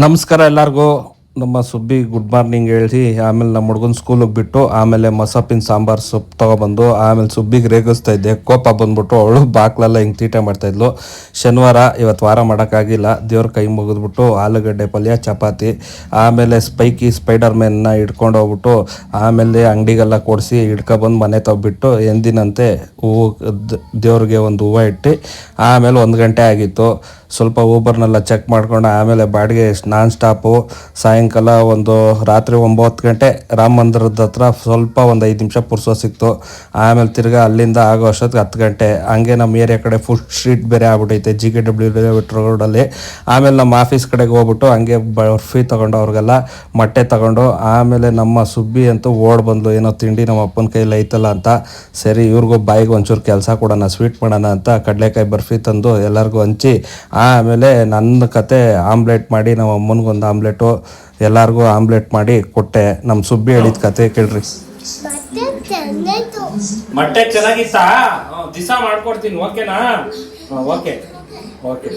ನಮಸ್ಕಾರ ಎಲ್ಲರಿಗೂ. ನಮ್ಮ ಸುಬ್ಬಿ ಗುಡ್ ಮಾರ್ನಿಂಗ್ ಹೇಳಿ ಆಮೇಲೆ ನಮ್ಮ ಹುಡುಗನ ಸ್ಕೂಲಿಗೆ ಬಿಟ್ಟು ಆಮೇಲೆ ಮಸಪ್ಪಿನ ಸಾಂಬಾರು ಸೊಪ್ಪು ತೊಗೊಬಂದು ಆಮೇಲೆ ಸುಬ್ಬಿಗೆ ರೇಗಿಸ್ತಾ ಇದ್ದೆ. ಕೋಪ ಬಂದ್ಬಿಟ್ಟು ಅವಳು ಬಾಕ್ಲೆಲ್ಲ ಹಿಂಗೆ ತೀಟೆ ಮಾಡ್ತಾಯಿದ್ಲು. ಶನಿವಾರ ಇವತ್ತು ವಾರ ಮಾಡೋಕ್ಕಾಗಿಲ್ಲ. ದೇವ್ರ ಕೈ ಮುಗಿದ್ಬಿಟ್ಟು ಆಲೂಗಡ್ಡೆ ಪಲ್ಯ ಚಪಾತಿ ಆಮೇಲೆ ಸ್ಪೈಡರ್ ಮ್ಯಾನ್ನ ಹಿಡ್ಕೊಂಡು ಹೋಗ್ಬಿಟ್ಟು ಆಮೇಲೆ ಅಂಗಡಿಗೆಲ್ಲ ಕೊಡಿಸಿ ಹಿಡ್ಕೊಬಂದು ಮನೆ ತಗೊಬಿಟ್ಟು ಎಂದಿನಂತೆ ಹೂವು ದೇವ್ರಿಗೆ ಒಂದು ಹೂವು ಇಟ್ಟು ಆಮೇಲೆ 1 ಗಂಟೆ ಆಗಿತ್ತು. ಸ್ವಲ್ಪ ಊಬರ್ನೆಲ್ಲ ಚೆಕ್ ಮಾಡ್ಕೊಂಡು ಆಮೇಲೆ ಬಾಡಿಗೆ ನಾನ್ ಸ್ಟಾಪು ಸಾಯಂಕಾಲ ಒಂದು ರಾತ್ರಿ 9 ಗಂಟೆ ರಾಮ ಮಂದಿರದ ಹತ್ರ ಸ್ವಲ್ಪ ಒಂದು 5 ನಿಮಿಷ ಪುರ್ಸೋ ಸಿಕ್ತು. ಆಮೇಲೆ ತಿರ್ಗಾ ಅಲ್ಲಿಂದ ಆಗೋ ಅಷ್ಟೊತ್ತಿಗೆ 10 ಗಂಟೆ. ಹಂಗೆ ನಮ್ಮ ಏರಿಯಾ ಕಡೆ ಫುಡ್ ಸ್ಟ್ರೀಟ್ ಬೇರೆ ಆಗ್ಬಿಟ್ಟೈತೆ GKW ರೋಡಲ್ಲಿ. ಆಮೇಲೆ ನಮ್ಮ ಆಫೀಸ್ ಕಡೆಗೆ ಹೋಗ್ಬಿಟ್ಟು ಹಂಗೆ ಬರ್ಫಿ ತೊಗೊಂಡು ಅವ್ರಿಗೆಲ್ಲ ಮೊಟ್ಟೆ ತೊಗೊಂಡು ಆಮೇಲೆ ನಮ್ಮ ಸುಬ್ಬಿ ಅಂತೂ ಓಡ್ ಬಂದ್ಲು ಏನೋ ತಿಂಡಿ ನಮ್ಮ ಅಪ್ಪನ ಕೈಲಿ ಐತಲ್ಲ ಅಂತ. ಸರಿ ಇವ್ರಿಗೂ ಬಾಯಿಗೆ ಒಂಚೂರು ಕೆಲಸ ಕೊಡೋಣ ಸ್ವೀಟ್ ಮಾಡೋಣ ಅಂತ ಕಡಲೆಕಾಯಿ ಬರ್ಫಿ ತಂದು ಎಲ್ಲರಿಗೂ ಹಂಚಿ ಆಮೇಲೆ ನನ್ನ ಕತೆ ಆಮ್ಲೆಟ್ ಮಾಡಿ ನಮ್ಮ ಅಮ್ಮನಿಗೊಂದು ಆಮ್ಲೆಟು ಎಲ್ಲರಿಗೂ ಆಮ್ಲೆಟ್ ಮಾಡಿ ಕೊಟ್ಟೆ. ನಮ್ಮ ಸುಬ್ಬಿ ಹೇಳಿದ ಕತೆ ಕೇಳ್ರಿ. ಮೊಟ್ಟೆ ಚೆನ್ನಾಗಿತ್ತಾ? ದಿವಸ ಮಾಡ್ಕೊಡ್ತೀನಿ, ಓಕೆನಾ? Okay okay.